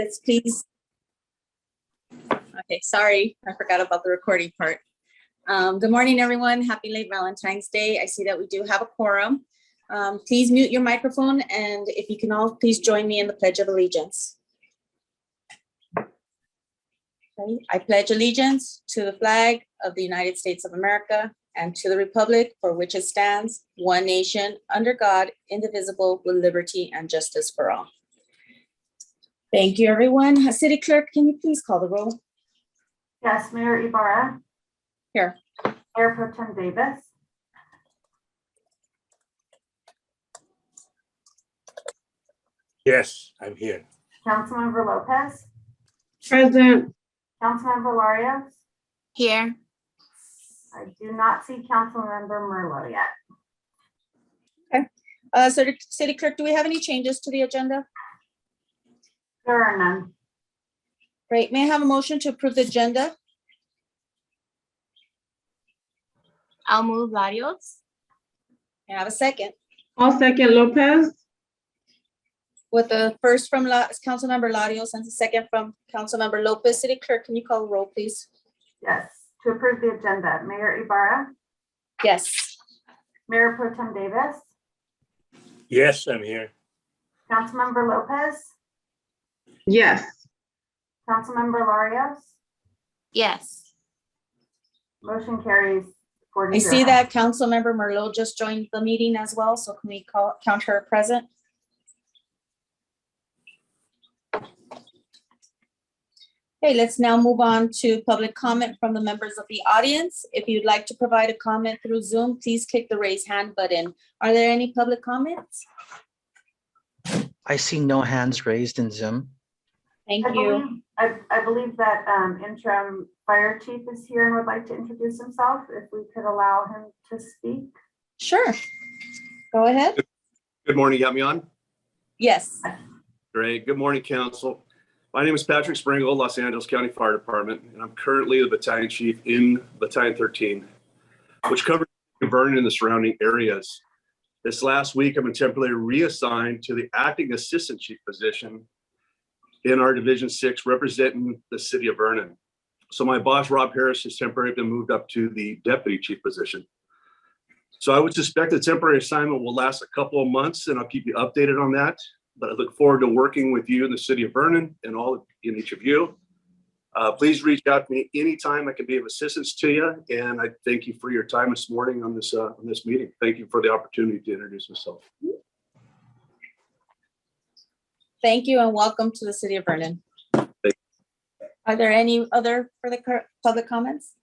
let's please. Okay, sorry, I forgot about the recording part. Good morning, everyone. Happy late Valentine's Day. I see that we do have a quorum. Please mute your microphone, and if you can all please join me in the Pledge of Allegiance. Okay. I pledge allegiance to the flag of the United States of America and to the republic for which it stands, one nation, under God, indivisible, with liberty and justice for all. Thank you, everyone. City Clerk, can you please call the roll? Yes, Mayor Ibarra. Here. Mayor Pro Tem Davis. Yes, I'm here. Councilmember Lopez. Present. Councilmember Larios. Here. I do not see Councilmember Merlo yet. So City Clerk, do we have any changes to the agenda? There are none. Great. May I have a motion to approve the agenda? I'll move Larios. May I have a second? I'll second Lopez. With the first from Councilmember Larios and the second from Councilmember Lopez. City Clerk, can you call the roll, please? Yes, to approve the agenda, Mayor Ibarra. Yes. Mayor Pro Tem Davis. Yes, I'm here. Councilmember Lopez. Yes. Councilmember Larios. Yes. Motion carries 40. I see that Councilmember Merlot just joined the meeting as well, so can we count her present? Okay, let's now move on to public comment from the members of the audience. If you'd like to provide a comment through Zoom, please click the raise hand button. Are there any public comments? I see no hands raised in Zoom. Thank you. I believe that interim fire chief is here and would like to introduce himself. If we could allow him to speak. Sure. Go ahead. Good morning. You got me on? Yes. Great. Good morning, council. My name is Patrick Springle, Los Angeles County Fire Department, and I'm currently the battalion chief in Battalion 13, which covers Vernon and the surrounding areas. This last week, I've been temporarily reassigned to the acting assistant chief position in our Division 6, representing the city of Vernon. So my boss, Rob Harris, has temporarily been moved up to the deputy chief position. So I would suspect the temporary assignment will last a couple of months, and I'll keep you updated on that. But I look forward to working with you in the city of Vernon and each of you. Please reach out to me anytime I can be of assistance to you. And I thank you for your time this morning on this meeting. Thank you for the opportunity to introduce myself. Thank you and welcome to the city of Vernon. Are there any other further public comments?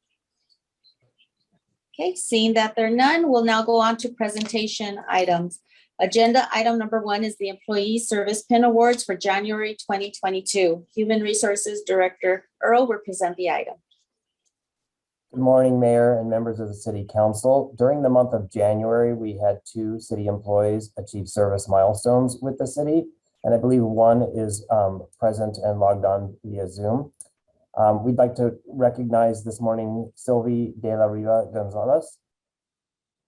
Okay, seeing that there are none, we'll now go on to presentation items. Agenda item number 1 is the Employee Service Pin Awards for January 2022. Human Resources Director Earl will present the item. Good morning, Mayor and members of the City Council. During the month of January, we had 2 city employees achieve service milestones with the city, and I believe one is present and logged on via Zoom. We'd like to recognize this morning Sylvie De La Riva Gonzalez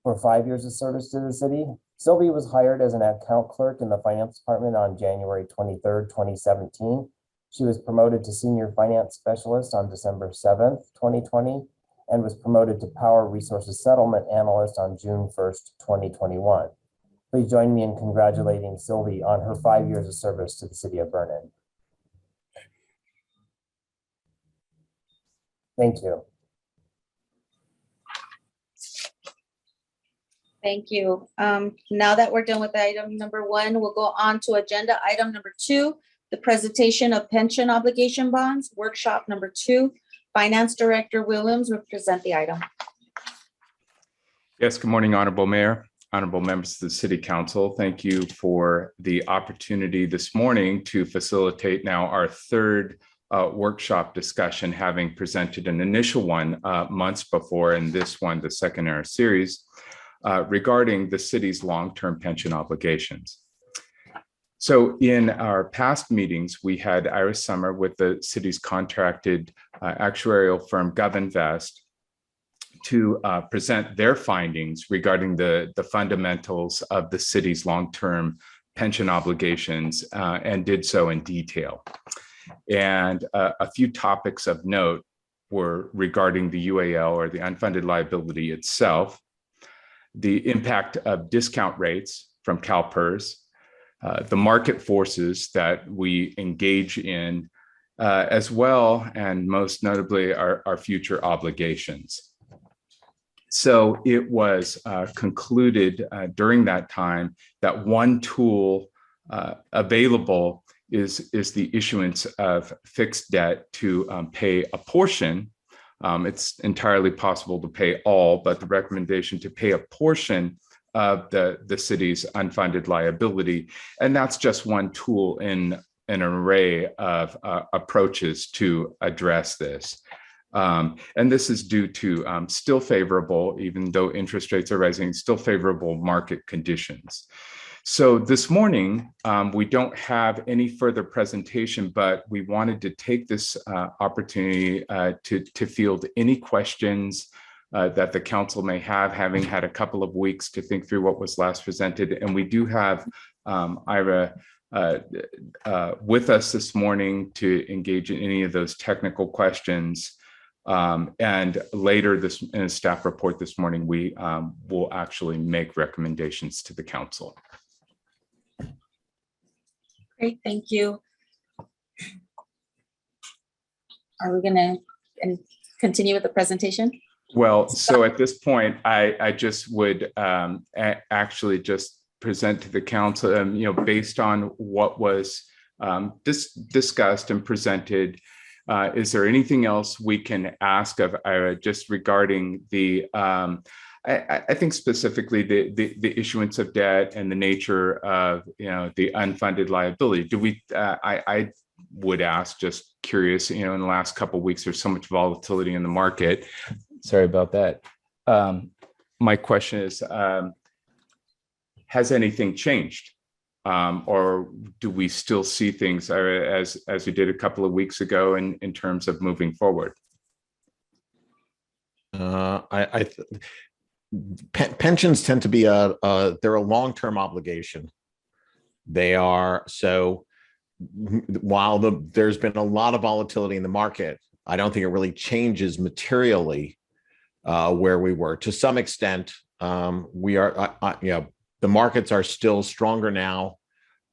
for 5 years of service to the city. Sylvie was hired as an account clerk in the finance department on January 23rd, 2017. She was promoted to senior finance specialist on December 7th, 2020, and was promoted to power resources settlement analyst on June 1st, 2021. Please join me in congratulating Sylvie on her 5 years of service to the city of Vernon. Thank you. Thank you. Now that we're done with item number 1, we'll go on to agenda item number 2, the presentation of pension obligation bonds, workshop number 2. Finance Director Williams will present the item. Yes, good morning, Honorable Mayor, honorable members of the City Council. Thank you for the opportunity this morning to facilitate now our 3rd workshop discussion, having presented an initial one months before, and this one, the second in our series, regarding the city's long-term pension obligations. So in our past meetings, we had Iris Summer with the city's contracted actuarial firm GovInvest to present their findings regarding the fundamentals of the city's long-term pension obligations and did so in detail. And a few topics of note were regarding the UAL, or the unfunded liability itself, the impact of discount rates from CalPERS, the market forces that we engage in, as well, and most notably, our future obligations. So it was concluded during that time that one tool available is the issuance of fixed debt to pay a portion. It's entirely possible to pay all, but the recommendation to pay a portion of the city's unfunded liability. And that's just one tool in an array of approaches to address this. And this is due to still favorable, even though interest rates are rising, still favorable market conditions. So this morning, we don't have any further presentation, but we wanted to take this opportunity to field any questions that the council may have, having had a couple of weeks to think through what was last presented. And we do have Ira with us this morning to engage in any of those technical questions. And later in a staff report this morning, we will actually make recommendations to the council. Great, thank you. Are we gonna continue with the presentation? Well, so at this point, I just would actually just present to the council, based on what was discussed and presented. Is there anything else we can ask of Ira just regarding the, I think specifically the issuance of debt and the nature of, the unfunded liability? Do we, I would ask, just curious, in the last couple of weeks, there's so much volatility in the market. Sorry about that. My question is, has anything changed? Or do we still see things as we did a couple of weeks ago in terms of moving forward? Pensions tend to be they're a long-term obligation. They are, so while there's been a lot of volatility in the market, I don't think it really changes materially where we were. To some extent, we are, the markets are still stronger now,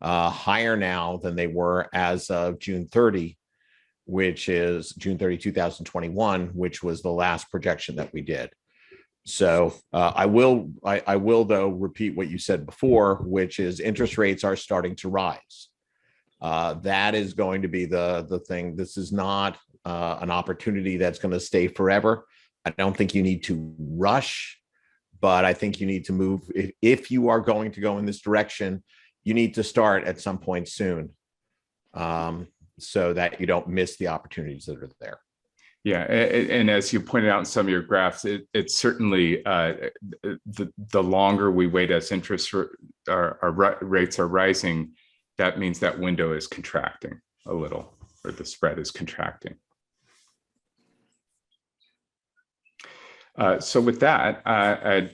higher now than they were as of June 30, which is June 30, 2021, which was the last projection that we did. So I will though repeat what you said before, which is interest rates are starting to rise. That is going to be the thing. This is not an opportunity that's going to stay forever. I don't think you need to rush, but I think you need to move. If you are going to go in this direction, you need to start at some point soon, so that you don't miss the opportunities that are there. Yeah, and as you pointed out in some of your graphs, it's certainly the longer we wait as interest rates are rising, that means that window is contracting a little, or the spread is contracting. So with that,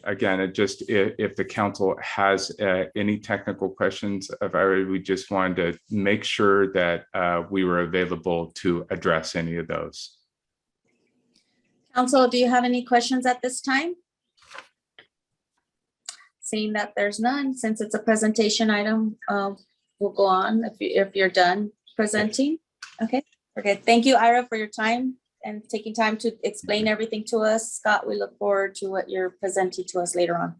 again, if the council has any technical questions of Ira, we just wanted to make sure that we were available to address any of those. Council, do you have any questions at this time? Seeing that there's none, since it's a presentation item, we'll go on if you're done presenting. Okay, thank you, Ira, for your time and taking time to explain everything to us. Scott, we look forward to what you're presenting to us later on.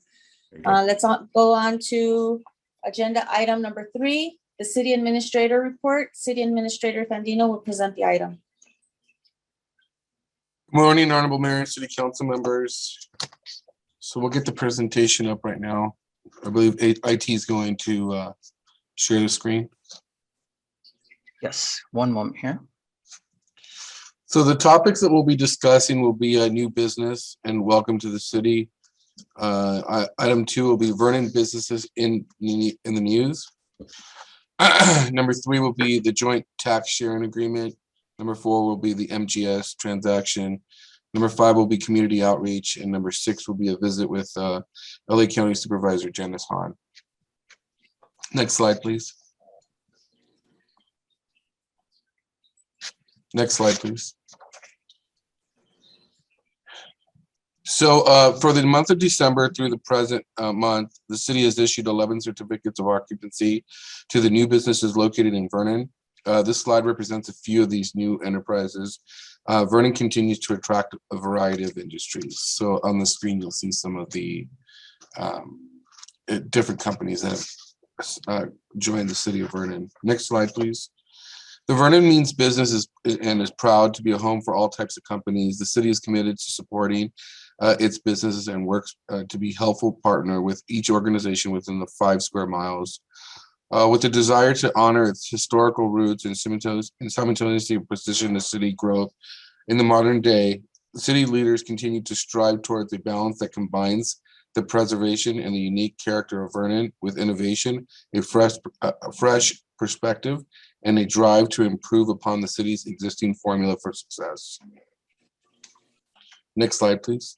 Let's go on to agenda item number 3, the City Administrator Report. City Administrator Fandino will present the item. Good morning, Honorable Mayor and City Council members. So we'll get the presentation up right now. I believe IT is going to share the screen. Yes, one moment here. So the topics that we'll be discussing will be a new business and welcome to the city. Item 2 will be Vernon businesses in the news. Number 3 will be the joint tax sharing agreement. Number 4 will be the MGS transaction. Number 5 will be community outreach. And number 6 will be a visit with LA County Supervisor Janice Hahn. Next slide, please. Next slide, please. So for the month of December through the present month, the city has issued 11 certificates of occupancy to the new businesses located in Vernon. This slide represents a few of these new enterprises. Vernon continues to attract a variety of industries. So on the screen, you'll see some of the different companies that have joined the city of Vernon. Next slide, please. The Vernon Means Business is proud to be a home for all types of companies. The city is committed to supporting its businesses and works to be a helpful partner with each organization within the 5 square miles. With the desire to honor its historical roots and simultaneously position the city growth in the modern day, city leaders continue to strive towards a balance that combines the preservation and the unique character of Vernon with innovation, a fresh perspective, and a drive to improve upon the city's existing formula for success. Next slide, please.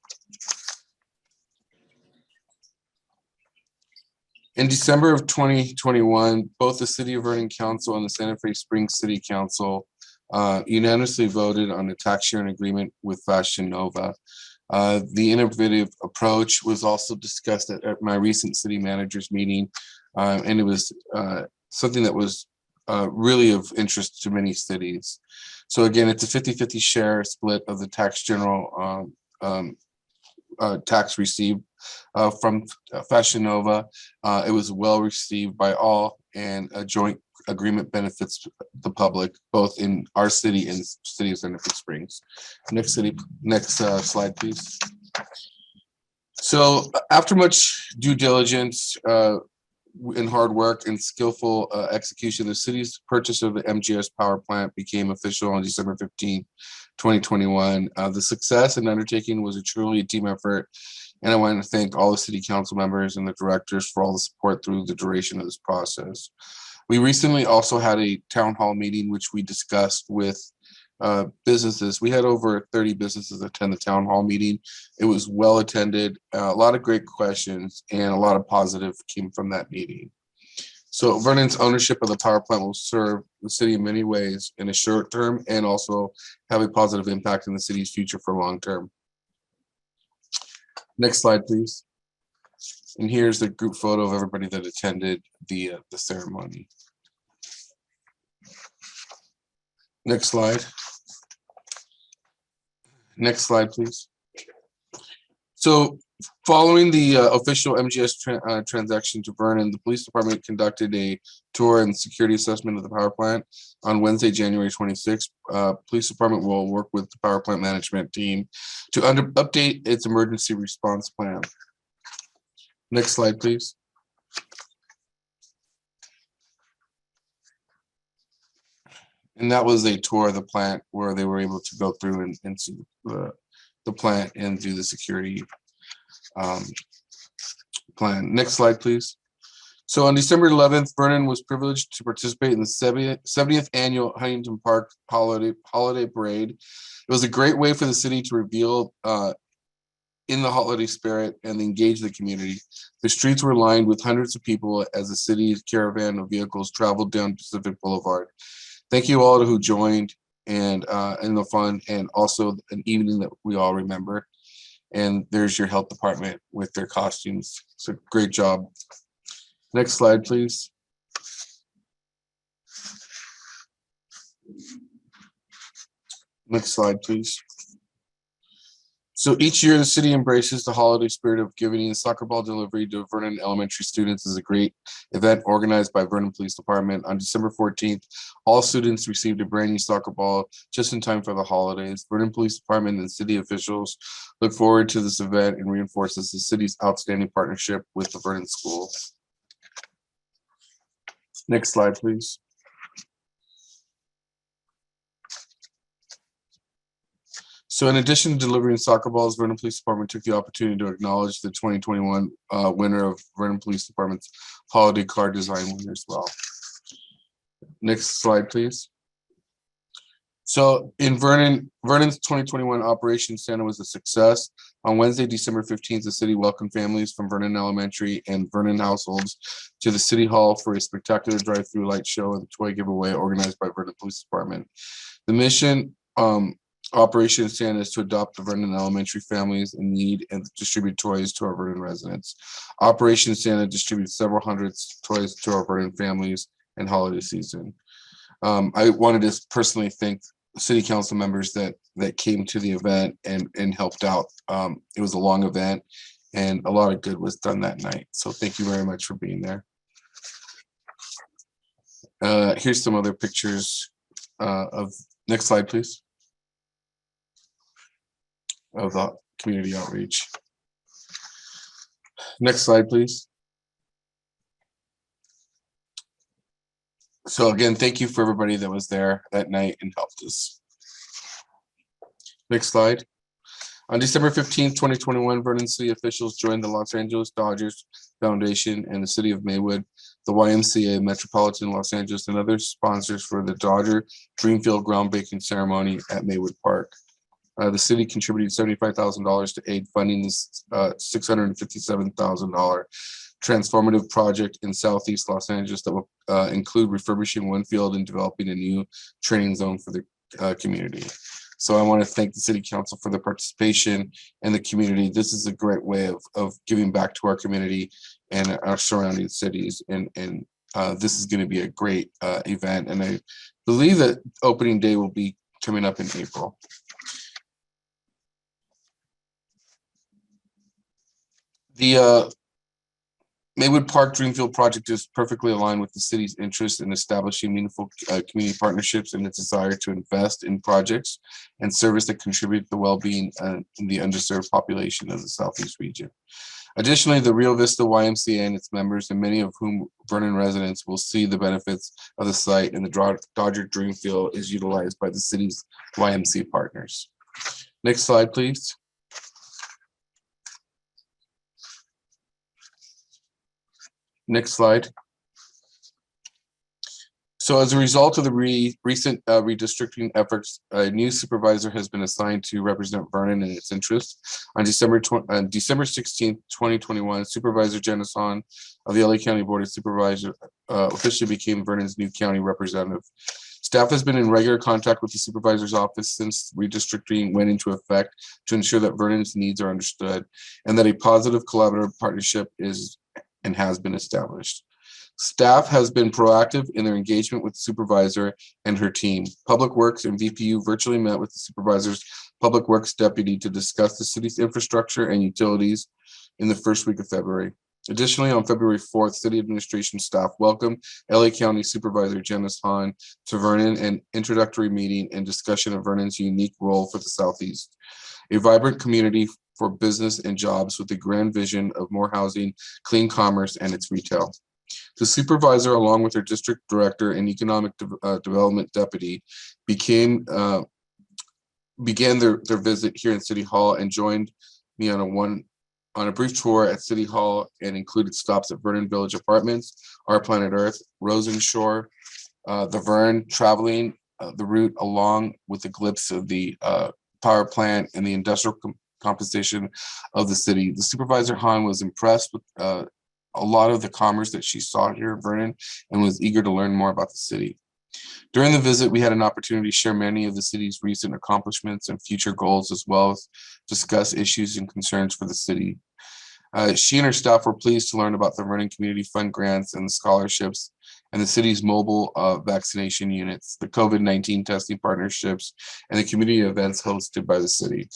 In December of 2021, both the City of Vernon Council and the Santa Fe Springs City Council unanimously voted on a tax sharing agreement with Fashion Nova. The innovative approach was also discussed at my recent city managers meeting, and it was something that was really of interest to many cities. So again, it's a 50-50 share split of the tax general tax received from Fashion Nova. It was well received by all, and a joint agreement benefits the public, both in our city and city of Santa Fe Springs. Next slide, please. So after much due diligence and hard work and skillful execution, the city's purchase of the MGS power plant became official on December 15, 2021. The success and undertaking was truly a team effort, and I want to thank all the city council members and the directors for all the support through the duration of this process. We recently also had a town hall meeting, which we discussed with businesses. We had over 30 businesses attend the town hall meeting. It was well attended, a lot of great questions, and a lot of positive came from that meeting. So Vernon's ownership of the power plant will serve the city in many ways in a short term and also have a positive impact in the city's future for long term. Next slide, please. And here's the group photo of everybody that attended the ceremony. Next slide. Next slide, please. So following the official MGS transaction to Vernon, the police department conducted a tour and security assessment of the power plant on Wednesday, January 26th. Police department will work with the power plant management team to update its emergency response plan. Next slide, please. And that was a tour of the plant where they were able to go through and see the plant and do the security plan. Next slide, please. So on December 11th, Vernon was privileged to participate in the 70th annual Huntington Park Holiday Parade. It was a great way for the city to reveal in the holiday spirit and engage the community. The streets were lined with hundreds of people as the city's caravan of vehicles traveled down Pacific Boulevard. Thank you all who joined and in the fun, and also an evening that we all remember. And there's your health department with their costumes. So great job. Next slide, please. Next slide, please. So each year, the city embraces the holiday spirit of giving. Soccer ball delivery to Vernon elementary students is a great event organized by Vernon Police Department. On December 14th, all students received a brand new soccer ball just in time for the holidays. Vernon Police Department and city officials look forward to this event and reinforces the city's outstanding partnership with the Vernon School. Next slide, please. So in addition to delivering soccer balls, Vernon Police Department took the opportunity to acknowledge the 2021 winner of Vernon Police Department's holiday card design winner as well. Next slide, please. So in Vernon's 2021 Operation Santa was a success. On Wednesday, December 15th, the city welcomed families from Vernon Elementary and Vernon households to the City Hall for a spectacular drive-through light show and toy giveaway organized by Vernon Police Department. The mission, Operation Santa, is to adopt the Vernon Elementary families in need and distribute toys to our Vernon residents. Operation Santa distributes several hundred toys to our Vernon families in holiday season. I wanted to personally thank city council members that came to the event and helped out. It was a long event and a lot of good was done that night. So thank you very much for being there. Here's some other pictures of, next slide, please, of the community outreach. Next slide, please. So again, thank you for everybody that was there that night and helped us. Next slide. On December 15th, 2021, Vernon City officials joined the Los Angeles Dodgers Foundation and the City of Maywood, the YMCA, Metropolitan Los Angeles, and other sponsors for the Dodger Dreamfield groundbreaking ceremony at Maywood Park. The city contributed $75,000 to aid funding this $657,000 transformative project in Southeast Los Angeles that will include refurbishing one field and developing a new training zone for the community. So I want to thank the city council for the participation and the community. This is a great way of giving back to our community and our surrounding cities. And this is going to be a great event. And I believe that opening day will be coming up in April. The Maywood Park Dreamfield project is perfectly aligned with the city's interest in establishing meaningful community partnerships and its desire to invest in projects and service that contribute to the well-being in the underserved population of the Southeast region. Additionally, the Rio Vista YMCA and its members, and many of whom Vernon residents, will see the benefits of the site, and the Dodger Dreamfield is utilized by the city's YMCA partners. Next slide, please. Next slide. So as a result of the recent redistricting efforts, a new supervisor has been assigned to represent Vernon and its interests. On December 16th, 2021, Supervisor Janice Hahn of the LA County Board of Supervisors officially became Vernon's new county representative. Staff has been in regular contact with the supervisor's office since redistricting went into effect to ensure that Vernon's needs are understood and that a positive collaborative partnership is and has been established. Staff has been proactive in their engagement with the supervisor and her team. Public Works and VPU virtually met with the supervisor's Public Works deputy to discuss the city's infrastructure and utilities in the first week of February. Additionally, on February 4th, city administration staff welcomed LA County Supervisor Janice Hahn to Vernon, an introductory meeting and discussion of Vernon's unique role for the Southeast. A vibrant community for business and jobs with a grand vision of more housing, clean commerce, and its retail. The supervisor, along with her district director and economic development deputy, began their visit here in City Hall and joined me on a brief tour at City Hall and included stops at Vernon Village Apartments, Our Planet Earth, Rosen Shore, the Vern, traveling the route along with a glimpse of the power plant and the industrial composition of the city. The supervisor Hahn was impressed with a lot of the commerce that she saw here in Vernon and was eager to learn more about the city. During the visit, we had an opportunity to share many of the city's recent accomplishments and future goals, as well as discuss issues and concerns for the city. She and her staff were pleased to learn about the Vernon Community Fund grants and the scholarships and the city's mobile vaccination units, the COVID-19 testing partnerships, and the community events hosted by the city.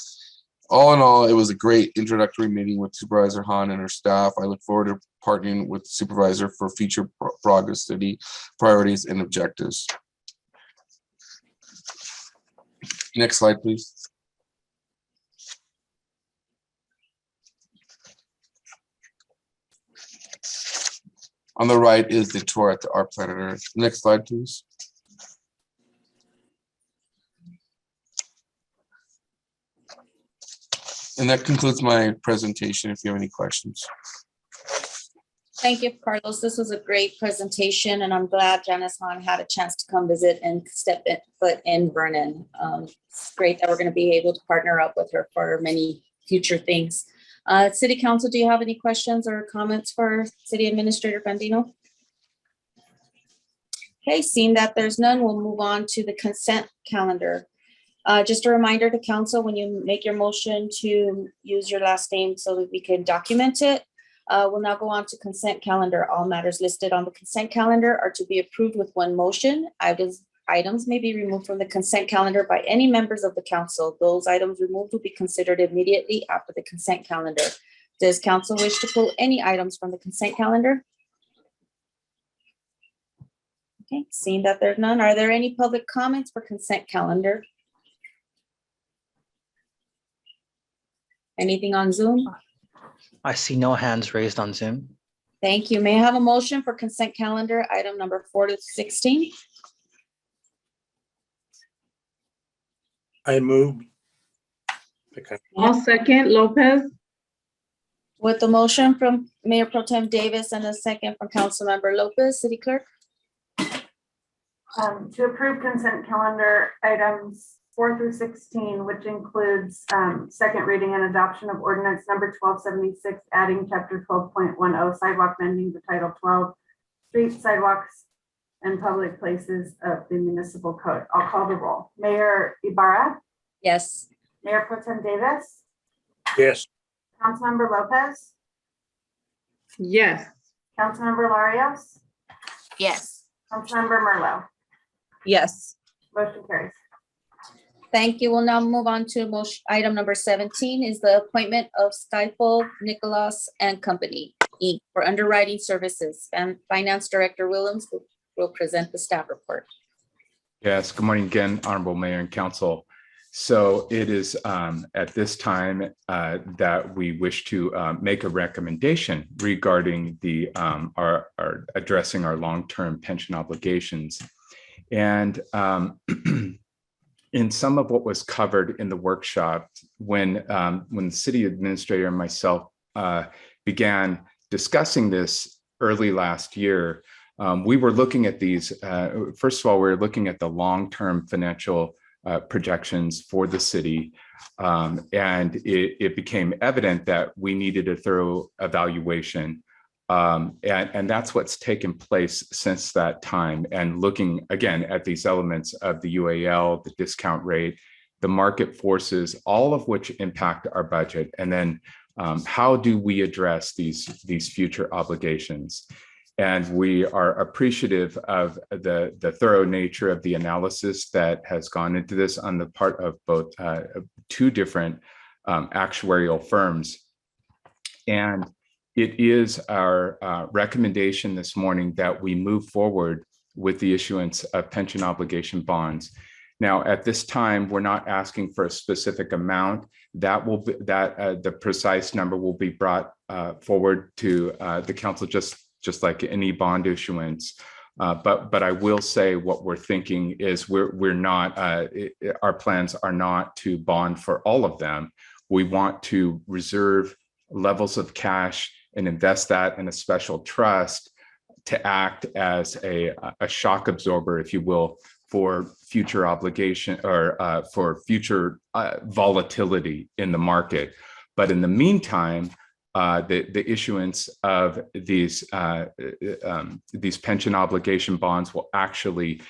All in all, it was a great introductory meeting with Supervisor Hahn and her staff. I look forward to partnering with the supervisor for future progress city priorities and objectives. Next slide, please. On the right is the tour at the Our Planet Earth. Next slide, please. And that concludes my presentation if you have any questions. Thank you, Carlos. This was a great presentation, and I'm glad Janice Hahn had a chance to come visit and foot in Vernon. It's great that we're going to be able to partner up with her for many future things. City Council, do you have any questions or comments for City Administrator Bandino? Okay, seeing that there's none, we'll move on to the consent calendar. Just a reminder to council, when you make your motion, to use your last name so that we can document it. We'll now go on to consent calendar. All matters listed on the consent calendar are to be approved with one motion. Items may be removed from the consent calendar by any members of the council. Those items removed will be considered immediately after the consent calendar. Does council wish to pull any items from the consent calendar? Okay, seeing that there's none, are there any public comments for consent calendar? Anything on Zoom? I see no hands raised on Zoom. Thank you. May I have a motion for consent calendar, item number 4 to 16? I move. I'll second Lopez. With the motion from Mayor Pro Tem Davis and a second from Councilmember Lopez, City Clerk? To approve consent calendar items 4 through 16, which includes second reading and adoption of ordinance number 1276, adding chapter 12.10 sidewalk mending to title 12, street sidewalks and public places of the municipal code. I'll call the roll. Mayor Ibarra, Yes. Mayor Pro Tem Davis, Yes. Councilmember Lopez, Yes. Councilmember Larios, Yes. Councilmember Merlo. Yes. Motion carries. Thank you. We'll now move on to motion, item number 17 is the appointment of Stifel, Nicholas and Company, Inc. for underwriting services, and Finance Director Williams will present the staff report. Yes, good morning again, Honorable Mayor and Council. So it is at this time that we wish to make a recommendation regarding the our addressing our long-term pension obligations. And in some of what was covered in the workshop, when the city administrator and myself began discussing this early last year, we were looking at these. First of all, we were looking at the long-term financial projections for the city, and it became evident that we needed a thorough evaluation. And that's what's taken place since that time. And looking again at these elements of the UAL, the discount rate, the market forces, all of which impact our budget. And then how do we address these future obligations? And we are appreciative of the thorough nature of the analysis that has gone into this on the part of both two different actuarial firms. And it is our recommendation this morning that we move forward with the issuance of pension obligation bonds. Now, at this time, we're not asking for a specific amount. That will be the precise number will be brought forward to the council, just like any bond issuance. But I will say what we're thinking is we're not our plans are not to bond for all of them. We want to reserve levels of cash and invest that in a special trust to act as a shock absorber, if you will, for future obligation or for future volatility in the market. But in the meantime, the issuance of these pension obligation bonds will actually,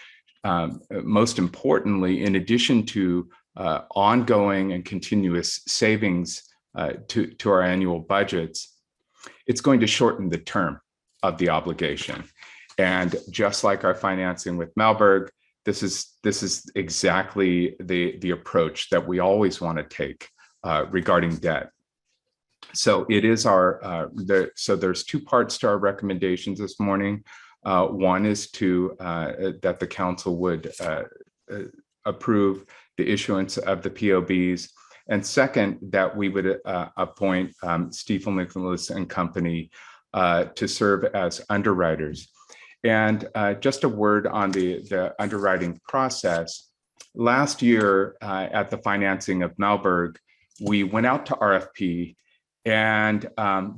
most importantly, in addition to ongoing and continuous savings to our annual budgets, it's going to shorten the term of the obligation. And just like our financing with Malberg, this is exactly the approach that we always want to take regarding debt. So it is so there's two parts to our recommendations this morning. One is that the council would approve the issuance of the POBs. And second, that we would appoint Stifel, Nicholas and Company to serve as underwriters. And just a word on the underwriting process. Last year at the financing of Malberg, we went out to RFP, and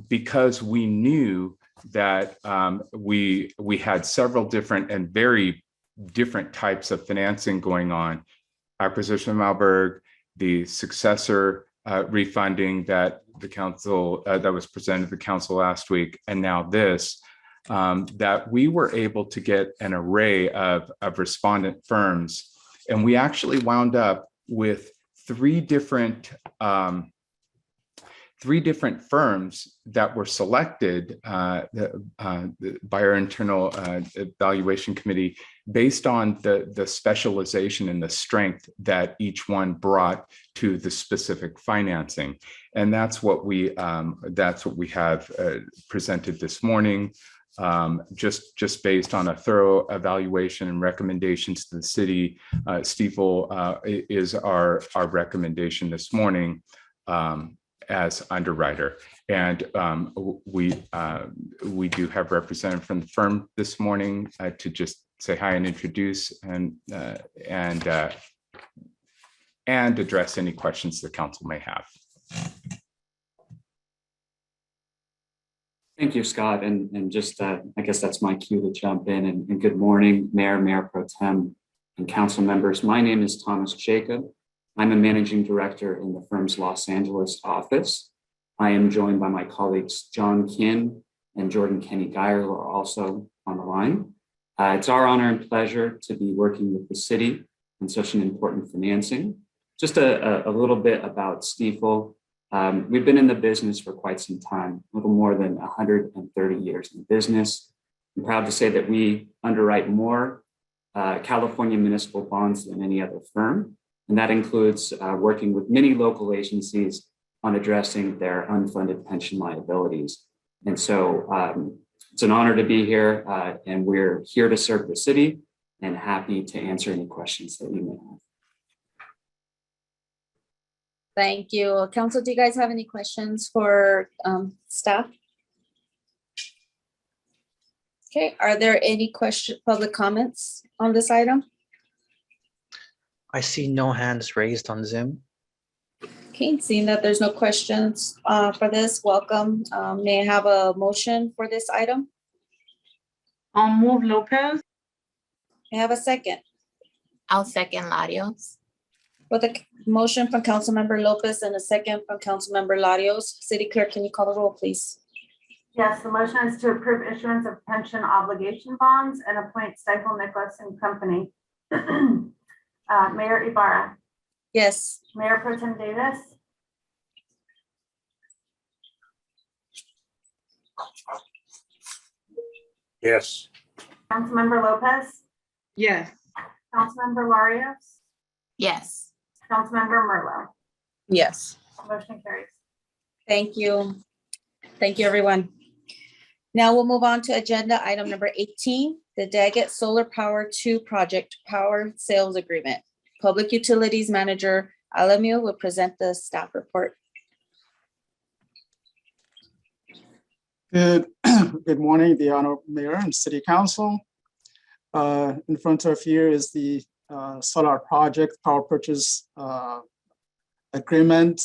because we knew that we had several different and very different types of financing going on. Acquisition of Malberg, the successor refunding that the council that was presented to the council last week, and now this, that we were able to get an array of respondent firms. And we actually wound up with three different firms that were selected by our internal evaluation committee based on the specialization and the strength that each one brought to the specific financing. And that's what we have presented this morning. Just based on a thorough evaluation and recommendations to the city, Stifel is our recommendation this morning as underwriter. And we do have representative from the firm this morning to just say hi and introduce and address any questions the council may have. Thank you, Scott. And just I guess that's my cue to jump in. And good morning, Mayor, Mayor Pro Tem, and council members. My name is Thomas Jacob. I'm a managing director in the firm's Los Angeles office. I am joined by my colleagues, John Kinn and Jordan Kenny Geyer, who are also on the line. It's our honor and pleasure to be working with the city on such an important financing. Just a little bit about Stifel. We've been in the business for quite some time, a little more than 130 years in business. I'm proud to say that we underwrite more California municipal bonds than any other firm. And that includes working with many local agencies on addressing their unfunded pension liabilities. And so it's an honor to be here, and we're here to serve the city and happy to answer any questions that you may have. Thank you. Council, do you guys have any questions for staff? Okay, are there any public comments on this item? I see no hands raised on Zoom. Okay, seeing that there's no questions for this, welcome. May I have a motion for this item? I'll move Lopez. May I have a second? I'll second Larios. With a motion from Councilmember Lopez and a second from Councilmember Larios, City Clerk, can you call the roll, please? Yes, the motion is to approve issuance of pension obligation bonds and appoint Stifel Nicholas and Company. Mayor Ibarra, Yes. Mayor Pro Tem Davis, Yes. Councilmember Lopez, Yes. Councilmember Larios, Yes. Councilmember Merlo. Yes. Motion carries. Thank you. Thank you, everyone. Now we'll move on to agenda item number 18, the Daggett Solar Power 2 Project Power Sales Agreement. Public Utilities Manager Alamiu will present the staff report. Good morning, the Honorable Mayor and City Council. In front of you is the solar project power purchase agreement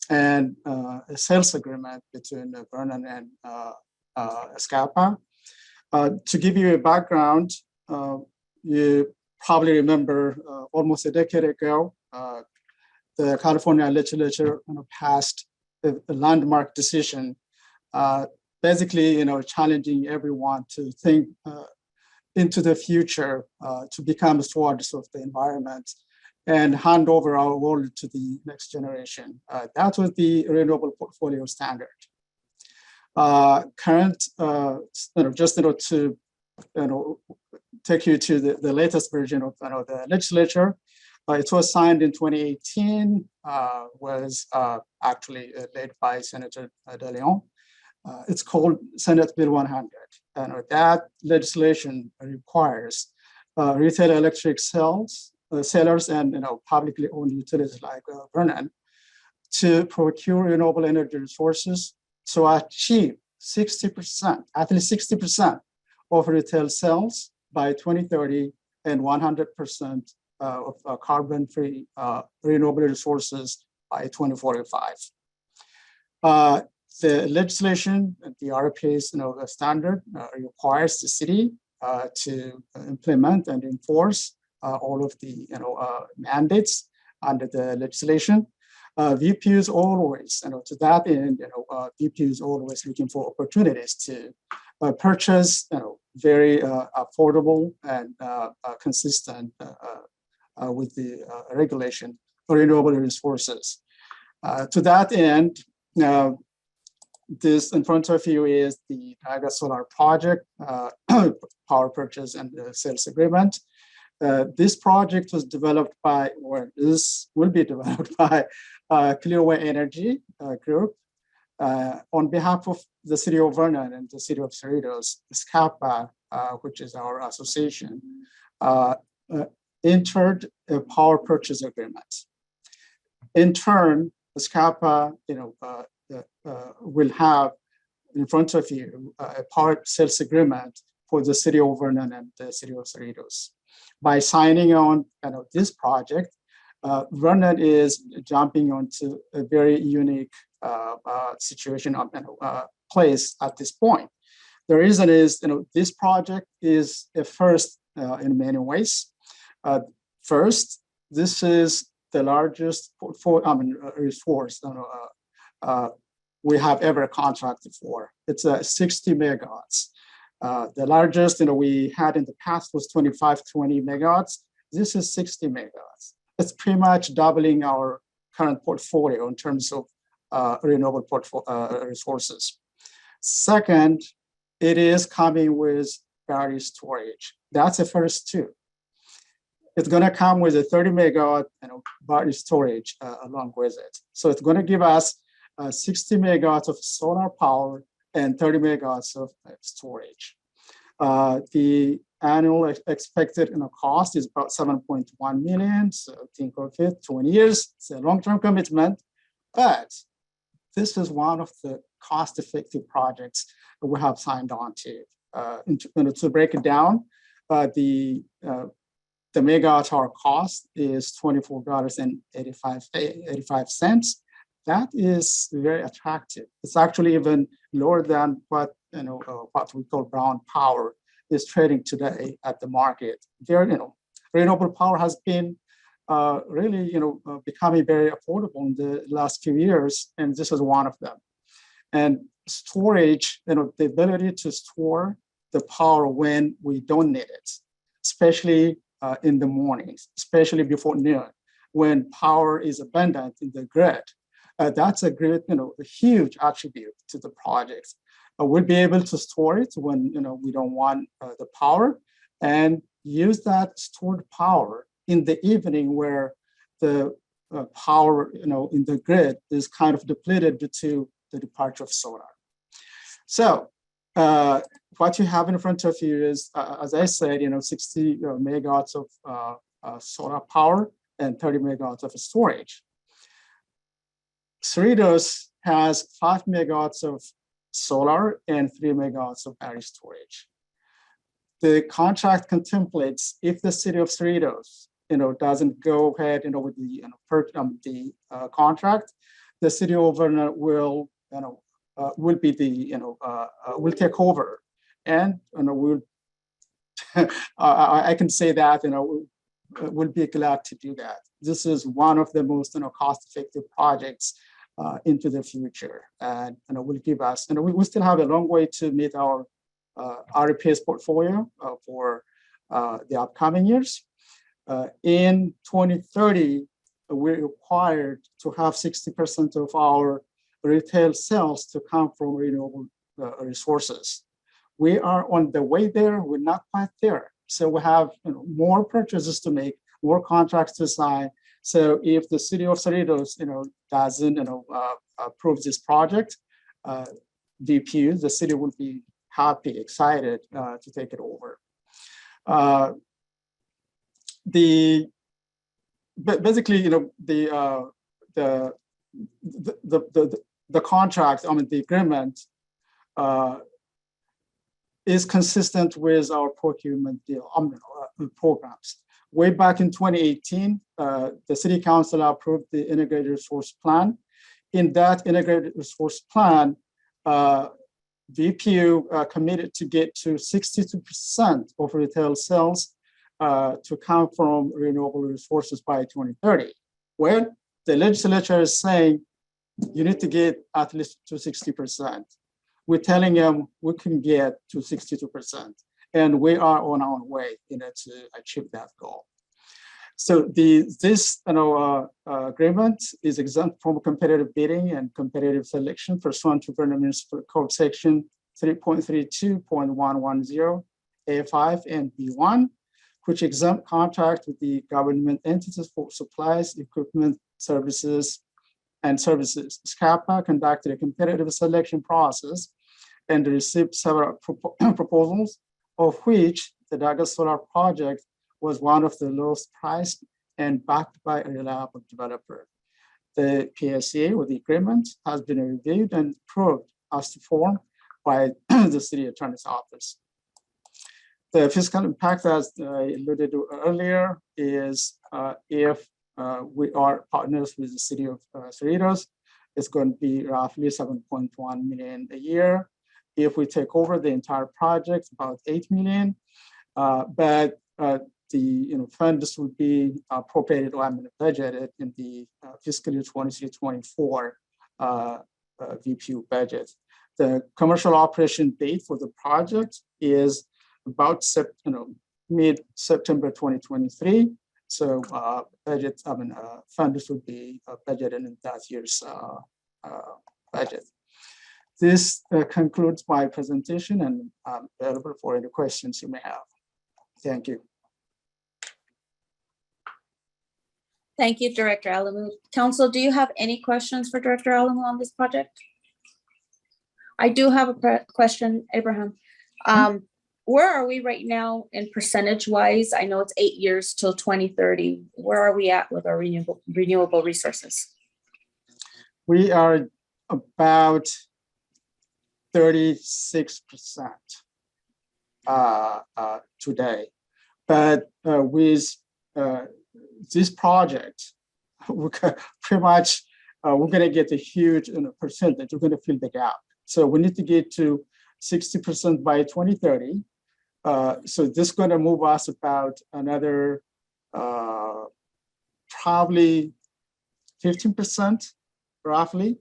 and a sales agreement between Vernon and Escapa. To give you a background, you probably remember almost a decade ago, the California legislature passed a landmark decision, basically, challenging everyone to think into the future to become stewards of the environment and hand over our world to the next generation. That was the renewable portfolio standard. Just to take you to the latest version of the legislature, it was signed in 2018, was actually led by Senator De Leon. It's called Senate Bill 100. And that legislation requires retail electric sellers and publicly owned utilities like Vernon to procure renewable energy resources to achieve 60%, at least 60% of retail sales by 2030 and 100% of carbon-free renewable resources by 2045. The legislation, the RPA's the standard requires the city to implement and enforce all of the mandates under the legislation. VP is always, to that end, VP is always looking for opportunities to purchase, very affordable and consistent with the regulation for renewable resources. To that end, this in front of you is the Niagara Solar Project power purchase and sales agreement. This project was developed by, or this will be developed by Clearway Energy Group on behalf of the city of Vernon and the city of Cerritos. SCAPA, which is our association, entered a power purchase agreement. In turn, SCAPA, will have in front of you a power sales agreement for the city of Vernon and the city of Cerritos. By signing on this project, Vernon is jumping onto a very unique situation, place at this point. The reason is, this project is a first in many ways. First, this is the largest resource we have ever contracted for. It's 60 megawatts. The largest we had in the past was 20 megawatts. This is 60 megawatts. It's pretty much doubling our current portfolio in terms of renewable resources. Second, it is coming with battery storage. That's the first two. It's going to come with a 30 megawatt battery storage along with it. So it's going to give us 60 megawatts of solar power and 30 megawatts of storage. The annual expected cost is about 7.1 million. So think of it, 20 years. It's a long-term commitment, but this is one of the cost-effective projects that we have signed on to. To break it down, the megawatt hour cost is $24.85. That is very attractive. It's actually even lower than what what we call brown power is trading today at the market. Renewable power has been really becoming very affordable in the last few years, and this is one of them. And storage, the ability to store the power when we don't need it, especially in the mornings, especially before noon, when power is abundant in the grid. That's a great, a huge attribute to the project. We'll be able to store it when we don't want the power, and use that stored power in the evening where the power in the grid is kind of depleted due to the departure of solar. So what you have in front of you is, as I said, 60 megawatts of solar power and 30 megawatts of storage. Cerritos has 5 megawatts of solar and 3 megawatts of battery storage. The contract contemplates if the city of Cerritos, doesn't go ahead, with the contract, the city of Vernon will, will be the, will take over, and will. I can say that, we'll be glad to do that. This is one of the most, cost-effective projects into the future, and will give us, we still have a long way to meet our RPS portfolio for the upcoming years. In 2030, we're required to have 60% of our retail sales to come from renewable resources. We are on the way there. We're not quite there. So we have more purchases to make, more contracts to sign. So if the city of Cerritos, doesn't, approve this project, DPU, the city will be happy, excited to take it over. Basically, the contract, the agreement is consistent with our procurement deal programs. Way back in 2018, the City Council approved the Integrated Resource Plan. In that Integrated Resource Plan, VPU committed to get to 62% of retail sales to come from renewable resources by 2030. When the legislature is saying you need to get at least to 60%, we're telling them we can get to 62%, and we are on our way, to achieve that goal. So this agreement is exempt from competitive bidding and competitive selection pursuant to Vernon Municipal Code Section 3.32.110 A5 and B1, which exempt contract with the government entities for supplies, equipment, services. SCAPA conducted a competitive selection process and received several proposals, of which the Douglas Solar project was one of the lowest priced and backed by a reliable developer. The PSA with the agreement has been reviewed and approved as to form by the city attorney's office. The fiscal impact, as I alluded to earlier, is if we are partners with the city of Cerritos, it's going to be roughly 7.1 million a year. If we take over the entire project, about 8 million. But the funds would be appropriated or budgeted in the fiscal year 23-24 VPU budget. The commercial operation date for the project is about mid-September 2023. So funds would be budgeted in that year's budget. This concludes my presentation, and I'm available for any questions you may have. Thank you. Thank you, Director Alamu. Council, do you have any questions for Director Alamu on this project? I do have a question, Abraham. Where are we right now in percentage wise? I know it's 8 years till 2030. Where are we at with our renewable resources? We are about 36% today, but with this project, we pretty much we're going to get a huge percentage. We're going to fill the gap. So we need to get to 60% by 2030. So this is going to move us about another probably 15% roughly.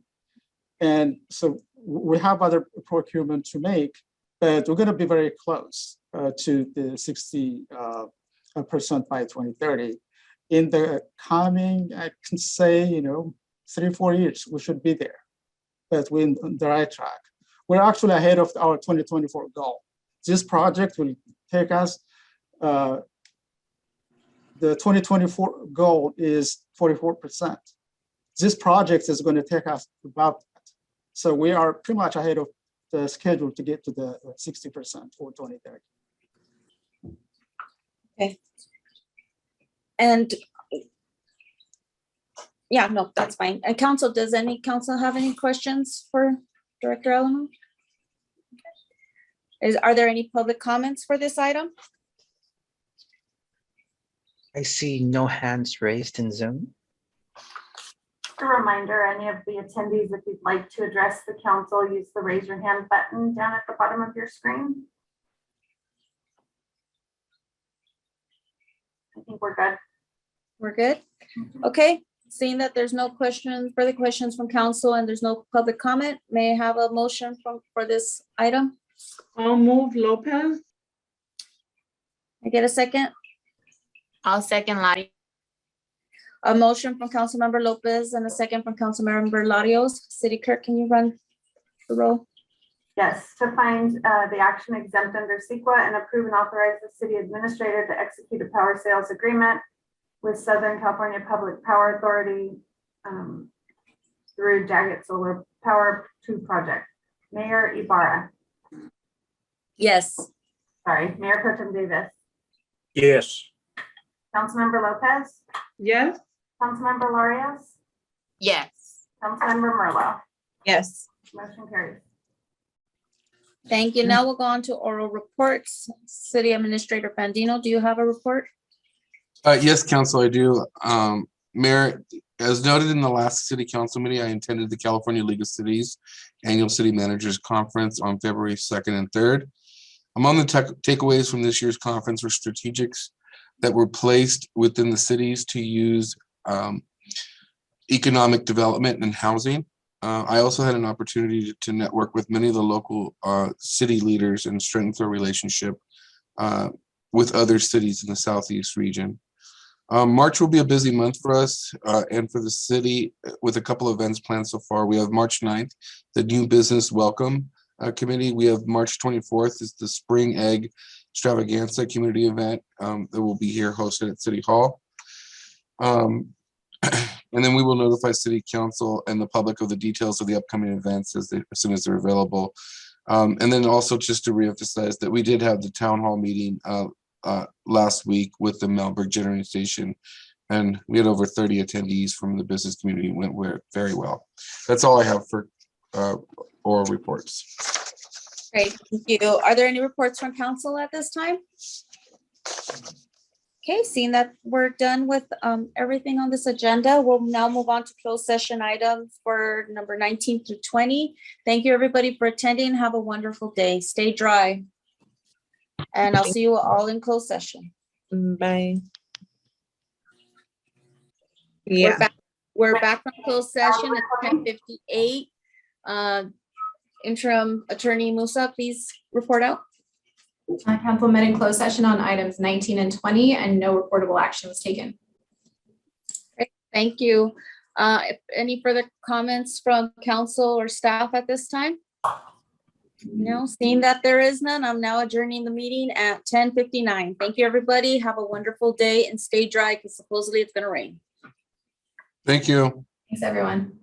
And so we have other procurement to make, but we're going to be very close to the 60% by 2030. In the coming, I can say, 3-4 years, we should be there, but we're on the right track. We're actually ahead of our 2024 goal. This project will take us, the 2024 goal is 44%. This project is going to take us about that. So we are pretty much ahead of the schedule to get to the 60% for 2030. Okay. And yeah, no, that's fine. Council, does any council have any questions for Director Alamu? Are there any public comments for this item? I see no hands raised in Zoom. A reminder, any of the attendees, if you'd like to address the council, use the raise your hand button down at the bottom of your screen. I think we're good. We're good? Okay, seeing that there's no further questions from council and there's no public comment, may I have a motion for this item? I'll move Lopez. I get a second? I'll second Lottie. A motion from Councilmember Lopez and a second from Councilmember Larios. City Clerk, can you run the roll? Yes, to find the action exempt under CEQA and approve and authorize the city administrator to execute a power sales agreement with Southern California Public Power Authority through Daggett Solar Power 2 project. Mayor Ibarra. Yes. Sorry, Mayor Pro Tem Davis. Yes. Councilmember Lopez. Yes. Councilmember Larios. Yes. Councilmember Merlo. Yes. Motion carries. Thank you. Now we'll go on to oral reports. City Administrator Pandino, do you have a report? Yes, Council, I do. Mayor, as noted in the last City Council meeting, I attended the California League of Cities Annual City Managers Conference on February 2nd and 3rd. Among the takeaways from this year's conference were strategics that were placed within the cities to use economic development and housing. I also had an opportunity to network with many of the local city leaders and strengthen our relationship with other cities in the Southeast region. March will be a busy month for us and for the city with a couple of events planned so far. We have March 9th, the New Business Welcome Committee. We have March 24th is the Spring Egg Extravaganza community event that will be here hosted at City Hall. And then we will notify City Council and the public of the details of the upcoming events as soon as they're available. And then also just to reemphasize that we did have the town hall meeting last week with the Melberg Generating Station, and we had over 30 attendees from the business community. It went very well. That's all I have for oral reports. Great, thank you. Are there any reports from council at this time? Okay, seeing that we're done with everything on this agenda, we'll now move on to closed session items for number 19 through 20. Thank you, everybody, for attending. Have a wonderful day. Stay dry. And I'll see you all in closed session. Bye. We're back from closed session at 10:58. Interim Attorney Musa, please report out. Council met in closed session on items 19 and 20, and no reportable action was taken. Great, thank you. Any further comments from council or staff at this time? No, seeing that there is none, I'm now adjourning the meeting at 10:59. Thank you, everybody. Have a wonderful day and stay dry because supposedly it's going to rain. Thank you. Thanks, everyone.